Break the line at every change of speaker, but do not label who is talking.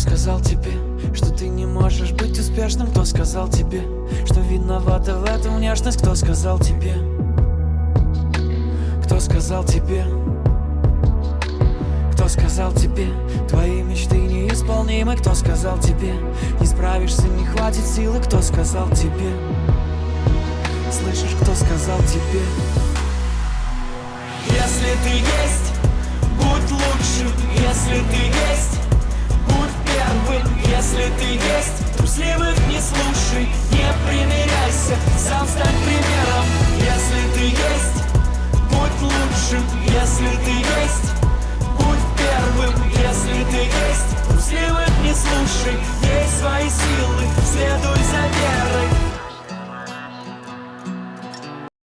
сказал тебе, что ты не можешь быть успешным? Кто сказал тебе, что виновата в этом внешность? Кто сказал тебе? Кто сказал тебе? Кто сказал тебе, твои мечты неисполнимы? Кто сказал тебе, не справишься, не хватит силы? Кто сказал тебе? Слышишь, кто сказал тебе?
Если ты есть, будь лучшим. Если ты есть, будь первым. Если ты есть, трусливых не слушай. Не примиряйся, сам стань примером. Если ты есть, будь лучшим. Если ты есть, будь первым. Если ты есть, трусливых не слушай. Есть свои силы, следуй за верой.